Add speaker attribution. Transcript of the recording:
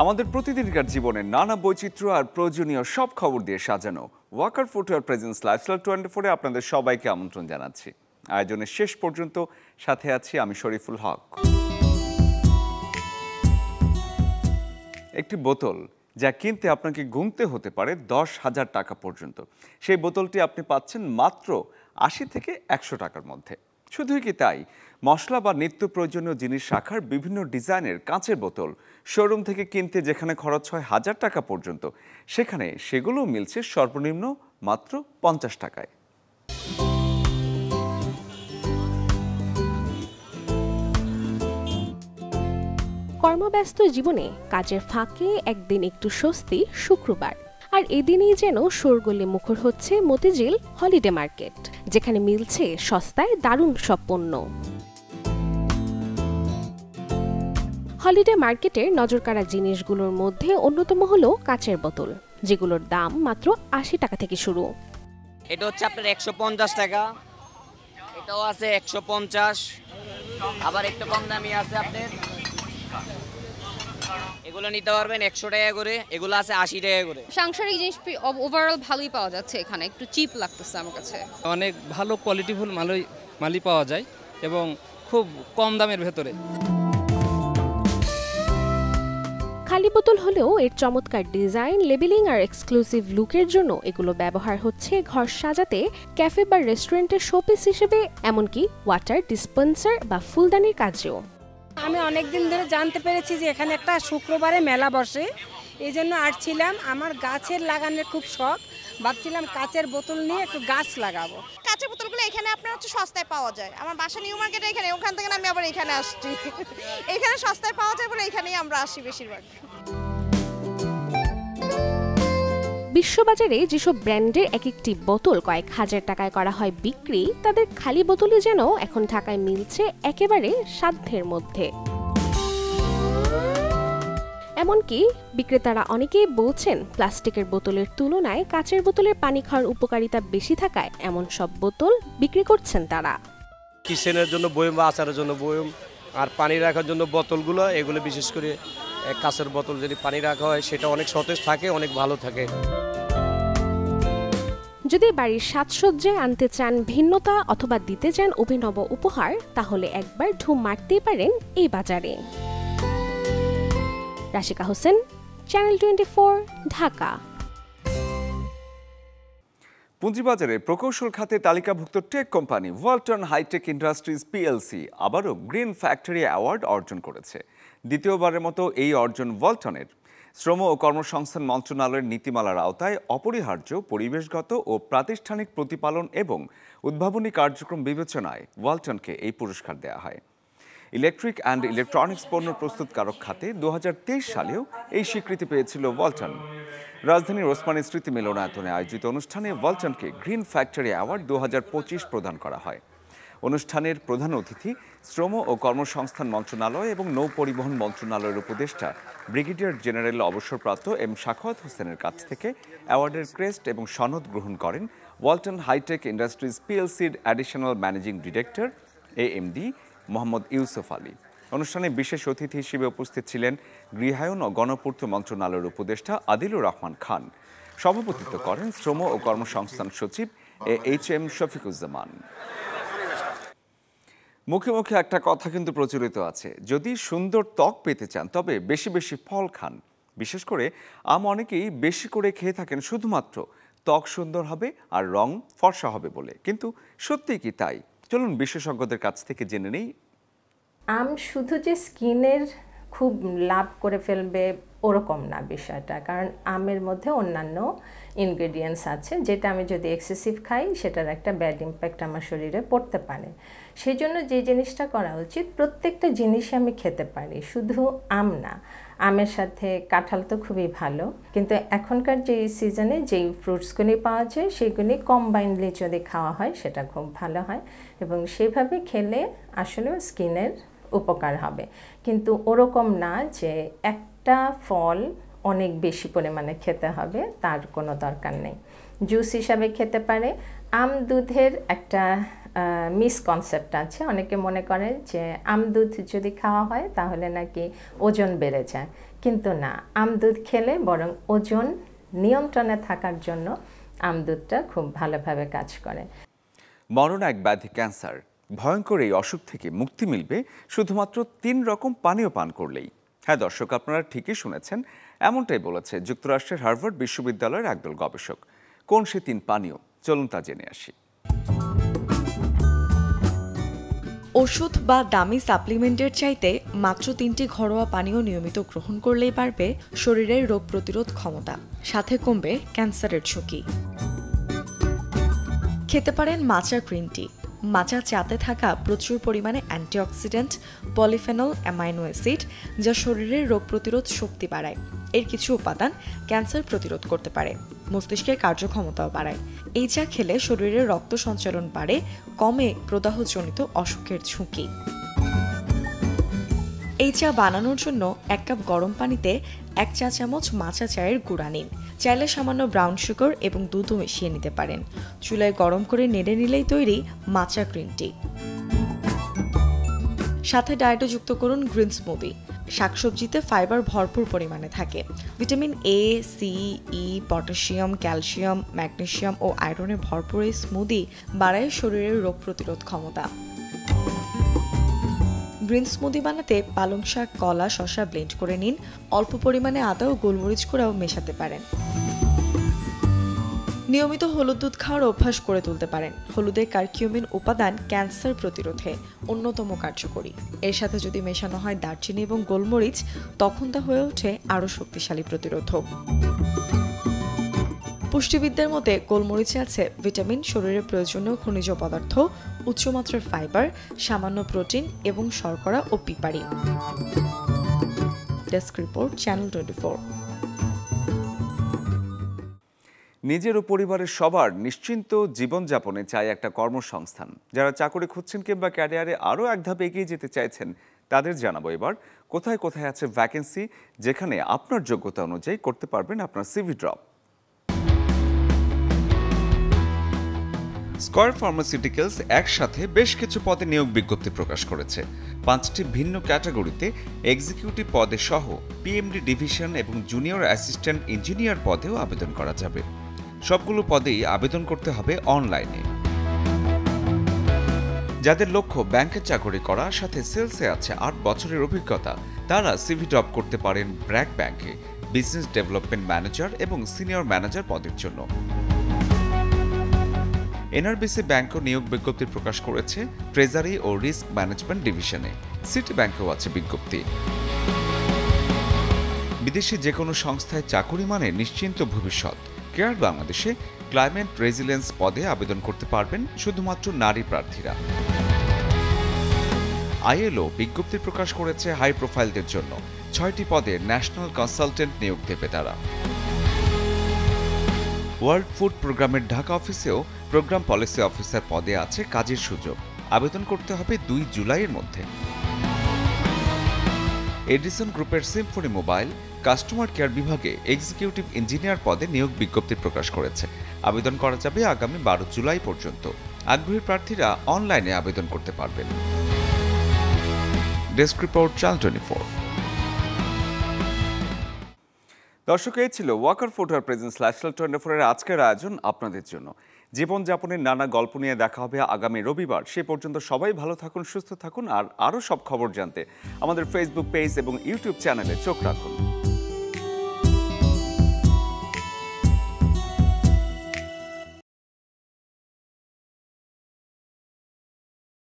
Speaker 1: আমাদের প্রতিদিনকার জীবনে নানা বৈচিত্র্য আর প্রয়োজনীয় সব খবর দিয়ে সাজানো ওয়াকার ফুটওয়্যার প্রেজেন্স লাইফস্টাইল 24-এ আপনাদের সবাইকে আমন্ত্রণ জানাচ্ছি। আয়োজনের শেষ পর্যন্ত সাথে আছি আমি শরীফুল হক। একটি বোতল যা কিনতে আপনাকে গুনতে হতে পারে 10,000 টাকা পর্যন্ত, সেই বোতলটি আপনি পাচ্ছেন মাত্র 80 থেকে 100 টাকার মধ্যে। শুধুই কি তাই, মশলা বা নিত্য প্রয়োজনীয় জিনিস রাখার বিভিন্ন ডিজাইনের কাঁচের বোতল শোরুম থেকে কিনতে যেখানে খরচ হয় 1000 টাকা পর্যন্ত, সেখানে সেগুলোও মিলছে সর্বনিম্ন মাত্র 50 টাকায়।
Speaker 2: কর্মব্যস্ত জীবনে কাজের ফাঁকে একদিন একটু স্বস্তি শুক্রবার, আর এদিনেই যেন শোরগোলে মুখর হচ্ছে মতিঝিল হলিডে মার্কেট, যেখানে মিলছে সস্তায় দারুণ সব পণ্য। হলিডে মার্কেটের নজরকাড়া জিনিসগুলোর মধ্যে অন্যতম হলো কাচের বোতল, যেগুলোর দাম মাত্র 80 টাকা থেকে শুরু।
Speaker 3: এটা হচ্ছে আপনার 150 টাকা, এটাও আছে 150, আবার একটু কম দামি আছে আপনার, এগুলো নিতে পারবেন 100 টাকা করে, এগুলো আছে 80 টাকা করে।
Speaker 4: সাংসারিক জিনিস ওভারঅল ভালোই পাওয়া যাচ্ছে এখানে, একটু চিপ লাগতেছে আমার কাছে।
Speaker 5: অনেক ভালো কোয়ালিটিফুল মালই পাওয়া যায় এবং খুব কম দামের ভেতরে।
Speaker 2: খালি বোতল হলেও এর চমৎকার ডিজাইন, লেবেলিং আর এক্সক্লুসিভ লুকের জন্য এগুলো ব্যবহার হচ্ছে ঘর সাজাতে, ক্যাফে বা রেস্টুরেন্টের শোপিস হিসেবে, এমনকি ওয়াটার ডিসপেন্সার বা ফুলদানির কাজেও।
Speaker 6: আমি অনেকদিন ধরে জানতে পেরেছি যে এখানে একটা শুক্রবারে মেলা বসে, এই জন্য আসছিলাম। আমার গাছের লাগানোর খুব শখ, ভাবছিলাম কাচের বোতল নিয়ে একটু গাছ লাগাবো।
Speaker 7: কাচের বোতলগুলো এখানে আপনার হচ্ছে সস্তায় পাওয়া যায়। আমার বাসা নিউ মার্কেটে এখানে, ওখান থেকে আমি আবার এখানে আসছি। এখানে সস্তায় পাওয়া যায় বলে এখানেই আমরা আসি বেশিরভাগ।
Speaker 2: বিশ্ববাজারে যেসব ব্র্যান্ডের এক একটি বোতল কয়েক হাজার টাকায় করা হয় বিক্রি, তাদের খালি বোতলই যেন এখন ঢাকায় মিলছে একেবারে সাধ্যের মধ্যে। এমনকি বিক্রেতারা অনেকেই বলছেন, প্লাস্টিকের বোতলের তুলনায় কাচের বোতলের পানি খাওয়ার উপকারিতা বেশি থাকায় এমন সব বোতল বিক্রি করছেন তারা।
Speaker 8: কিচেনের জন্য বয়ম বা আচারের জন্য বয়ম, আর পানি রাখার জন্য বোতলগুলো, এগুলো বিশেষ করে কাচের বোতল যদি পানি রাখা হয় সেটা অনেক সতেজ থাকে, অনেক ভালো থাকে।
Speaker 2: যদি বাড়ির সাজসজ্জায় আনতে চান ভিন্নতা অথবা দিতে চান অভিনব উপহার, তাহলে একবার ঢুঁ মারতেই পারেন এই বাজারে। রাশিকা হোসেন, চ্যানেল 24, ঢাকা।
Speaker 1: পুঁজিবাজারে প্রকৌশল খাতে তালিকাভুক্ত tech company Walton hi tech industries PLC আবারও গ্রিন ফ্যাক্টরি অ্যাওয়ার্ড অর্জন করেছে। দ্বিতীয়বারের মতো এই অর্জন ওয়ালটনের। শ্রম ও কর্মসংস্থান মন্ত্রণালয়ের নীতিমালার আওতায় অপরিহার্য পরিবেশগত ও প্রাতিষ্ঠানিক প্রতিপালন এবং উদ্ভাবনী কার্যক্রম বিবেচনায় ওয়ালটনকে এই পুরস্কার দেওয়া হয়। ইলেকট্রিক অ্যান্ড ইলেকট্রনিক্স পণ্য প্রস্তুতকারক খাতে 2023 সালেও এই স্বীকৃতি পেয়েছিল ওয়ালটন। রাজধানীর ওসমানী স্মৃতি মিলনায়তনে আয়োজিত অনুষ্ঠানে ওয়ালটনকে গ্রিন ফ্যাক্টরি অ্যাওয়ার্ড 2025 প্রদান করা হয়। অনুষ্ঠানের প্রধান অতিথি শ্রম ও কর্মসংস্থান মন্ত্রণালয় এবং নৌ পরিবহন মন্ত্রণালয়ের উপদেষ্টা ব্রিগেডিয়ার জেনারেল অবসরপ্রাপ্ত এম শাখাওয়াত হোসেনের কাছ থেকে অ্যাওয়ার্ডের ক্রেস্ট এবং সনদ গ্রহণ করেন ওয়ালটন হাইটেক ইন্ডাস্ট্রিজ পিএলসির additional managing director AMD Mohammad Yusuf Ali. অনুষ্ঠানে বিশেষ অতিথি হিসেবে উপস্থিত ছিলেন গৃহায়ন ও গণপূর্ত মন্ত্রণালয়ের উপদেষ্টা আদিলুর রহমান খান। সভাপতিত্ব করেন শ্রম ও কর্মসংস্থান সচিব এইচএম শফিকুজ্জামান। মুখে মুখে একটা কথা কিন্তু প্রচলিত আছে, যদি সুন্দর ত্বক পেতে চান তবে বেশি বেশি ফল খান। বিশেষ করে অনেকেই বেশি করে খেয়ে থাকেন শুধুমাত্র ত্বক সুন্দর হবে আর রং ফর্সা হবে বলে। কিন্তু সত্যিই কি তাই? চলুন বিশেষজ্ঞদের কাছ থেকে জেনে নেই।
Speaker 9: শুধু যে স্কিনের খুব লাভ করে ফেলবে ওরকম না বিষয়টা, কারণ আমের মধ্যে অন্যান্য ইনগ্রেডিয়েন্টস আছে, যেটা আমি যদি এক্সেসিভ খাই সেটার একটা ব্যাড ইম্প্যাক্ট আমার শরীরে পড়তে পারে। সেই জন্য যে জিনিসটা করা উচিত, প্রত্যেকটা জিনিসই আমি খেতে পারি, শুধু আম না। আমের সাথে কাঁঠাল তো খুবই ভালো, কিন্তু এখনকার যেই সিজনে যেই ফ্রুটসগুলি পাওয়া যায় সেগুলি কম্বাইন্ডলি যদি খাওয়া হয় সেটা খুব ভালো হয়, এবং সেভাবে খেলে আসলেও স্কিনের উপকার হবে। কিন্তু ওরকম না যে একটা ফল অনেক বেশি পরিমাণে খেতে হবে, তার কোনো দরকার নেই। জুস হিসাবে খেতে পারে। আম দুধের একটা মিসকনসেপ্ট আছে, অনেকে মনে করে যে আম দুধ যদি খাওয়া হয় তাহলে নাকি ওজন বেড়ে যায়, কিন্তু না, আমদুধ খেলে বরং ওজন নিয়ন্ত্রণে থাকার জন্য আমদুধটা খুব ভালোভাবে কাজ করে।
Speaker 1: মরণ এক ব্যাধি ক্যান্সার, ভয়ঙ্কর এই অসুখ থেকে মুক্তি মিলবে শুধুমাত্র 3 রকম পানীয় পান করলেই। হ্যাঁ দর্শক, আপনারা ঠিকই শুনেছেন, এমনটাই বলেছে যুক্তরাষ্ট্রের হার্ভার্ড বিশ্ববিদ্যালয়ের একদল গবেষক। কোন সে 3 পানীয়, চলুন তা জেনে আসি।
Speaker 10: ওষুধ বা দামি সাপ্লিমেন্টের চাইতে মাত্র 3টি ঘরোয়া পানীয় নিয়মিত গ্রহণ করলেই বাড়বে শরীরের রোগ প্রতিরোধ ক্ষমতা, সাথে কমবে ক্যান্সারের ঝুঁকি। খেতে পারেন মাচা গ্রিন টি। মাচা চাতে থাকা প্রচুর পরিমাণে অ্যান্টিঅক্সিডেন্ট, পলিফেনল, অ্যামাইনো অ্যাসিড যা শরীরের রোগ প্রতিরোধ শক্তি বাড়ায়। এর কিছু উপাদান ক্যান্সার প্রতিরোধ করতে পারে, মস্তিষ্কের কার্যক্ষমতাও বাড়ায়। এই চা খেলে শরীরের রক্ত সঞ্চালন বাড়ে, কমে প্রদাহজনিত অসুখের ঝুঁকি। এই চা বানানোর জন্য 1 কাপ গরম পানিতে 1 চা চামচ মাচা চায়ের গুঁড়া নিন। চাইলে সামান্য ব্রাউন সুগার এবং দুধও মিশিয়ে নিতে পারেন। চুলায় গরম করে নেড়ে নিলেই তৈরি মাচা গ্রিন টি। সাথে ডায়েটও যুক্ত করুন গ্রিন স্মুদি। শাকসবজিতে ফাইবার ভরপুর পরিমাণে থাকে। Vitamin A, C, E, potassium, calcium, magnesium ও আয়রনে ভরপুর এই স্মুদি বাড়ায় শরীরের রোগ প্রতিরোধ ক্ষমতা। গ্রিন স্মুদি বানাতে পালং শাক, কলা, শসা ব্লেন্ড করে নিন। অল্প পরিমাণে আদা ও গোলমরিচ গুঁড়াও মেশাতে পারেন। নিয়মিত হলুদ দুধ খাওয়ার অভ্যাস করে তুলতে পারেন। হলুদের কারকিউমিন উপাদান ক্যান্সার প্রতিরোধে অন্যতম কার্যকরী। এর সাথে যদি মেশানো হয় দারচিনি এবং গোলমরিচ, তখন তা হয়ে ওঠে আরও শক্তিশালী প্রতিরোধক। পুষ্টিবিদদের মতে গোলমরিচে আছে ভিটামিন, শরীরের প্রয়োজনীয় খনিজ পদার্থ, উচ্চমাত্রার ফাইবার, সামান্য প্রোটিন এবং শর্করা ও পিপারিন। Desk report, channel 24।
Speaker 1: নিজের ও পরিবারের সবার নিশ্চিন্ত জীবনযাপনে চাই একটা কর্মসংস্থান। যারা চাকরি খুঁজছেন কিংবা ক্যারিয়ারে আরও এক ধাপ এগিয়ে যেতে চাইছেন, তাদের জানাবো এবার কোথায় কোথায় আছে ভ্যাকেন্সি, যেখানে আপনার যোগ্যতা অনুযায়ী করতে পারবেন আপনার সিভি ড্রপ। স্কয়ার ফার্মাসিউটিক্যালস একসাথে বেশ কিছু পদে নিয়োগ বিজ্ঞপ্তি প্রকাশ করেছে। 5টি ভিন্ন ক্যাটাগরিতে এক্সিকিউটিভ পদে সহ পিএমডি ডিভিশন এবং জুনিয়র অ্যাসিস্ট্যান্ট ইঞ্জিনিয়ার পদেও আবেদন করা যাবে। সবগুলো পদেই আবেদন করতে হবে অনলাইনে। যাদের লক্ষ্য ব্যাংকে চাকরি করা, সাথে সেলসে আছে 8 বছরের অভিজ্ঞতা, তারা সিভি ড্রপ করতে পারেন ব্র্যাক ব্যাংকে বিজনেস ডেভেলপমেন্ট ম্যানেজার এবং সিনিয়র ম্যানেজার পদের জন্য। এনআরবিসি ব্যাংকও নিয়োগ বিজ্ঞপ্তি প্রকাশ করেছে ট্রেজারি ও রিস্ক ম্যানেজমেন্ট ডিভিশনে। সিটি ব্যাংকেও আছে বিজ্ঞপ্তি। বিদেশি যে কোনো সংস্থায় চাকুরি মানে নিশ্চিন্ত ভবিষ্যৎ। কেয়ার বাংলাদেশে ক্লাইমেট রেজিলিয়েন্স পদে আবেদন করতে পারবেন শুধুমাত্র নারী প্রার্থীরা। আইএলও বিজ্ঞপ্তি প্রকাশ করেছে হাই প্রোফাইলদের জন্য। 6টি পদে ন্যাশনাল কনসালটেন্ট নিয়োগ দেবে তারা। ওয়ার্ল্ড ফুড প্রোগ্রামের ঢাকা অফিসেও প্রোগ্রাম পলিসি অফিসার পদে আছে কাজের সুযোগ। আবেদন করতে হবে 2 জুলাইয়ের মধ্যে। এডিসন গ্রুপের সিম্ফনি মোবাইল কাস্টমার কেয়ার বিভাগে এক্সিকিউটিভ ইঞ্জিনিয়ার পদে নিয়োগ বিজ্ঞপ্তি প্রকাশ করেছে। আবেদন করা যাবে আগামী 12 জুলাই পর্যন্ত। আগ্রহী প্রার্থীরা অনলাইনে আবেদন করতে পারবেন। Desk report, channel 24। দর্শক, এই ছিল ওয়াকার ফুটওয়্যার প্রেজেন্স লাইফস্টাইল 24 এর আজকের আয়োজন আপনাদের জন্য। জীবনযাপনের নানা গল্প নিয়ে দেখা হবে আগামী রবিবার। সে পর্যন্ত সবাই ভালো থাকুন, সুস্থ থাকুন, আর আরও সব খবর জানতে আমাদের ফেসবুক পেজ এবং ইউটিউব চ্যানেলে চোখ রাখুন।